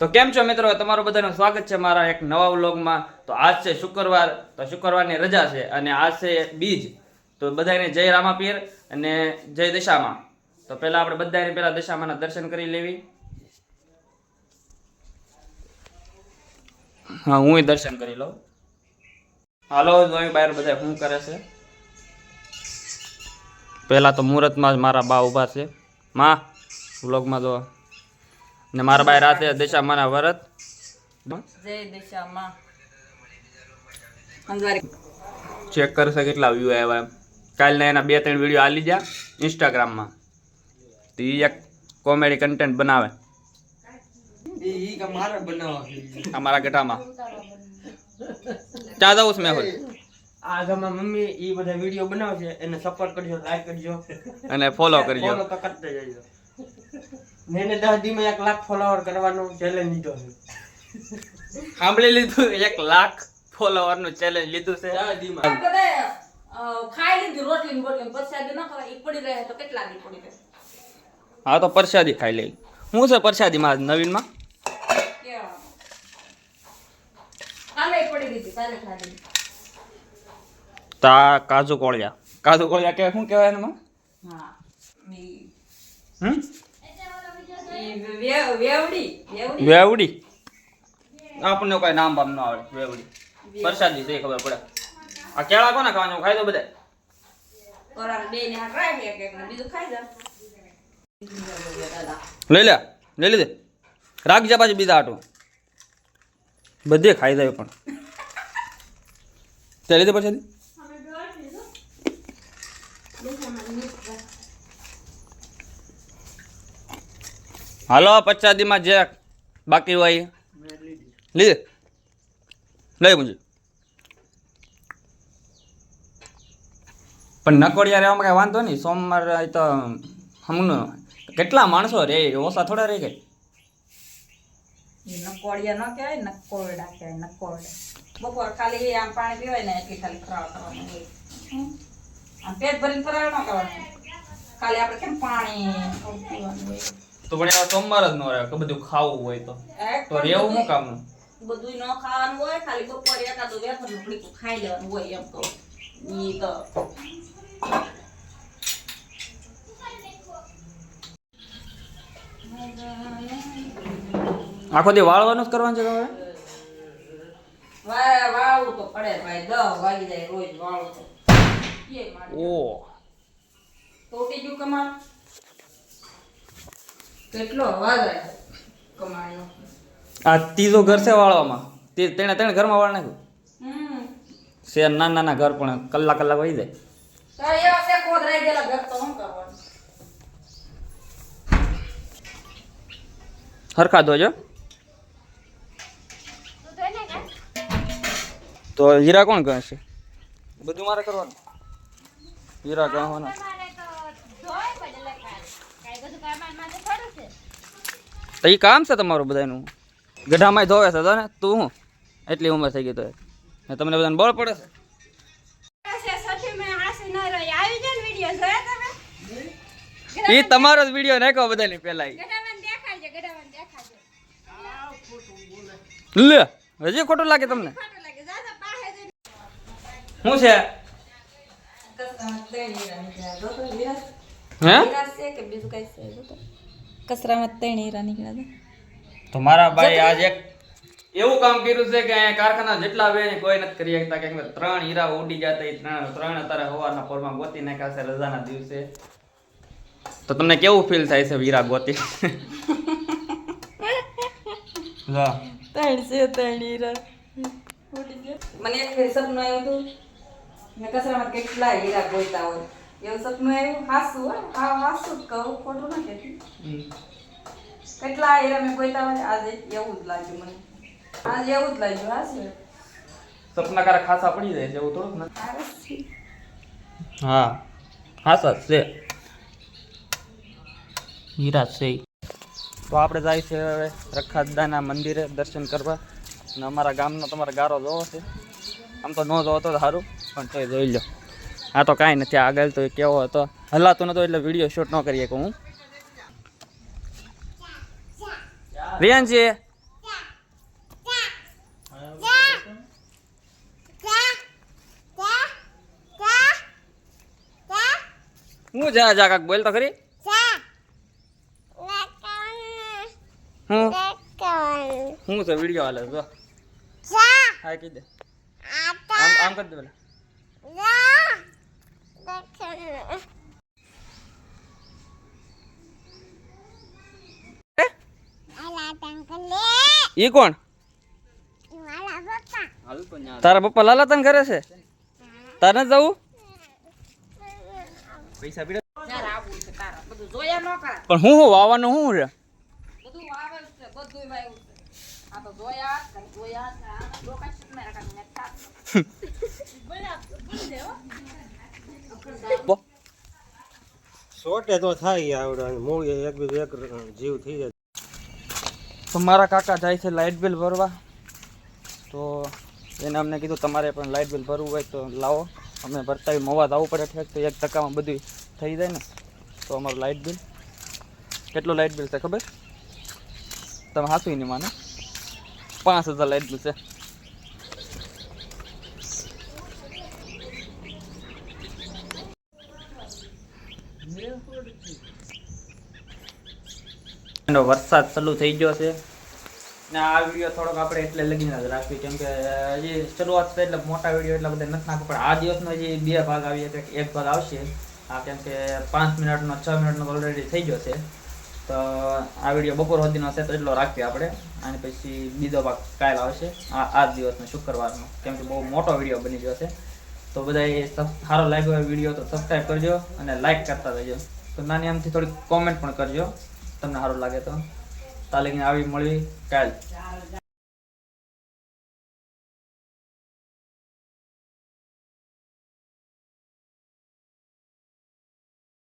તો કેમ છો મિત્રો, તમારું બધાનું સ્વાગત છે મારા એક નવા વ્લોગમાં। તો આજ છે શુક્રવાર, તો શુક્રવારની રજા છે અને આજ છે બીજ। તો બધાને જય રામાપીર અને જય દશામાં। તો પહેલા આપણે બધાને પહેલા દશામાના દર્શન કરી લેવી। હા, હું દર્શન કરી લઉં। હાલો જોઈ બહાર બધા શું કરે છે। પહેલા તો મુહૂર્તમાં જ મારા બા ઊભા છે, માં વ્લોગમાં જો, ને મારા બાય રાતે દશામાના વ્રત। જય દશામાં ચેક કરશે કેટલા વ્યૂ આવ્યા એમ। કાલના એના 2-3 વિડીયો આલી ગયા ઇન્સ્ટાગ્રામમાં, તો એ એક કોમેડી કન્ટેન્ટ બનાવે અમારા ગઢામાં। ક્યાં જવું છે મેહુલ? आज हमारा मम्मी ये બધા વિડિયો બનાવે છે, એને સપોર્ટ કરજો, લાઈક કરજો અને ફોલો કરજો। ફોલો તો કરતા જજો। મેને 10 દી માં 1 લાખ ફોલોવર કરવાનો ચેલેન્જ લીધો છે। સાંભળી લીધું, 1 લાખ ફોલોવર નું ચેલેન્જ લીધું છે 10 દી માં। ખાઈ લીધી રોટલી બોટલી પછી ન ખવાય ઈ પડી રહે તો કેટલા દી પડી રહે? હા તો પ્રસાદી ખાઈ લઈ। શું છે પ્રસાદીમાં નવીનમાં? કાલે પડી દીધી, કાલે ખાઈ લીધી। તા કાજુ કોળિયા, કાજુ કોળિયા કે શું કહેવાય એમાં? હા ઈ વેવડી વેવડી, આપણને કોઈ નામ બામ ન આવડે। વેવડી પ્રસાદી છે ખબર પડે। આ કેળા કોને ખાવાનું, ખાઈ દો બધા। ઓરા બે ને હાથ રાખે એક ને બીજું ખાઈ જા। લઈ લે, લઈ લીધે રાખજે પાછી બીજા આટું, બધે ખાઈ જાય પણ તે લીધે પછી હાલો પ્રસાદીમાં જે બાકી હોય લીધે લઈ મુજે। પણ નકોડિયા રહેવામાં કઈ વાંધો નહીં, સોમવાર તો હમણાં કેટલા માણસો રે, ઓછા થોડા રે કઈ। નકોડિયા ન કહેવાય, નકોરડા કહેવાય, નકોરડા। બપોર ખાલી આમ પાણી પીવાય ને એટલી ખાલી ફરાળ કરવાનું હોય। આમ પેટ ભરીને ફરાળ ન કરવાનું, ખાલી આપણે કેમ પાણી પીવાનું હોય। તો પણ એવા સોમવાર જ ન રહે કે બધું ખાવું હોય તો રેવું શું કામનું? બધું ન ખાવાનું હોય, ખાલી બપોર એકાદું વેફર નું પડીકું ખાઈ લેવાનું હોય એમ તો ઈ તો આખો દી વાળવાનું જ કરવાનું છે તમારે? વાળવું તો પડે ભાઈ, 10 વાગી જાય રોજ વાળવું તો કે મારે ઓ તોટી ગયું કમાલ, કેટલો અવાજ આવે કમાણીનો। આ ત્રીજો ઘર છે વાળવામાં, તેણે ઘરમાં વાળ નાખ્યું શેર, નાના નાના ઘર પણ કલાક વહી જાય। તો એવા છે કોદરાઈ ગયેલા ઘર તો શું કરવાનું? હરખા ધોજો। તો હીરા કોણ કહે છે? બધું મારે કરવાનું, હીરા કહેવાના। તો એ કામ છે તમારું બધાનું, ગઢામાં ધોવે છે ને તું હું એટલી ઉંમર થઈ ગઈ તો ને તમને બધાને બળ પડે છે। એ તમારો જ વિડીયો નાખ્યો બધાની પહેલા લે, હજી ખોટું લાગે તમને? શું છે? કચરામાં 3 હીરા નીકળ્યા તો મારા ભાઈ આજ એક એવું કામ કર્યું છે કે અહીંયા કારખાના જેટલા આવે ને કોઈ નથી કરી શકતા, કે 3 હીરા ઉડી જતા, એ 3 અત્યારે સવારના પોરમાં ગોતી નાખ્યા છે રજાના દિવસે। તો તમને કેવું ફીલ થાય છે હીરા ગોતી? લા 3 હીરા મને એક સપનું આવ્યું હતું, મેં કચરામાં કેટલા હીરા ગોઈતા હોય એવું સપનું આવ્યું। હાસું હોય, હા હાસું જ કહું, ખોટું ના કહેતી। કેટલા હીરા મેં ગોઈતા હોય, આજે એવું જ લાગ્યું મને, આજે એવું જ લાગ્યું। હાસું સપના કારા ખાસા પડી જાય છે એવું થોડુંક ને? હા હાસા છે, હીરા છે। તો આપણે જાય છે હવે રખાદાના મંદિરે દર્શન કરવા, અને અમારા ગામનો તમારે ગારો જોવો છે, આમ તો ન જોવો તો સારું પણ તો જોઈ લો। આ તો કાંઈ નથી, આગળ તો કેવો હતો, હલાતો નતો એટલે વિડીયો શૂટ ન કરીએ કે હું. રિયાનજી હું જા કાક બોલ તો ખરી. હું છે વિડીયો હાલે જો. હા કહી દે, આમ કરી દે પેલા. ઈ કોણ? તારા પપ્પા લાલા તને કરે છે? તારે નથી જવું? પૈસા પીડે પણ હું વાવવાનું શું છે? બધું વાવે છે, બધું વાવ્યું છે. આ તો જોયા સોટે તો થાય આવડે મૂળ એક જીવ થઈ જાય. તો મારા કાકા જાય છે લાઇટ બિલ ભરવા, તો એને અમને કીધું તમારે પણ લાઇટ બિલ ભરવું હોય તો લાવો. અમે ભરતા મોવા આવવું પડે ઠેક, તો 1 ટકામાં બધું થઈ જાય ને. તો અમારું લાઇટ બિલ કેટલું લાઇટ બિલ છે ખબર? તમે હાથું નહીં માનો, 5000 લાઇટ બિલ છે. વરસાદ ચાલુ થઈ ગયો છે ને આ વિડીયો થોડોક આપણે એટલે લગીને જ રાખવી, કેમ કે હજી શરૂઆત છે એટલે મોટા વિડીયો એટલે બધા નથી નાખવું. પણ આ દિવસનો હજી 2 ભાગ આવીએ કે 1 ભાગ આવશે. આ કેમ કે 5 મિનિટનો 6 મિનિટનો ઓલરેડી થઈ ગયો છે, તો આ વિડીયો બપોર સુધીનો છે તો એટલો રાખીએ આપણે. અને પછી બીજો ભાગ કાલ આવશે આ દિવસનો શુક્રવારનો, કેમ કે બહુ મોટો વિડીયો બની ગયો છે. તો બધાએ સારો લાગ્યો વિડીયો તો સબસ્ક્રાઈબ કરજો અને લાઈક કરતા રહેજો. તો નાની આમથી થોડી કોમેન્ટ પણ કરજો તમને સારું લાગે તો. તાલીને આવી મળવી કાલ.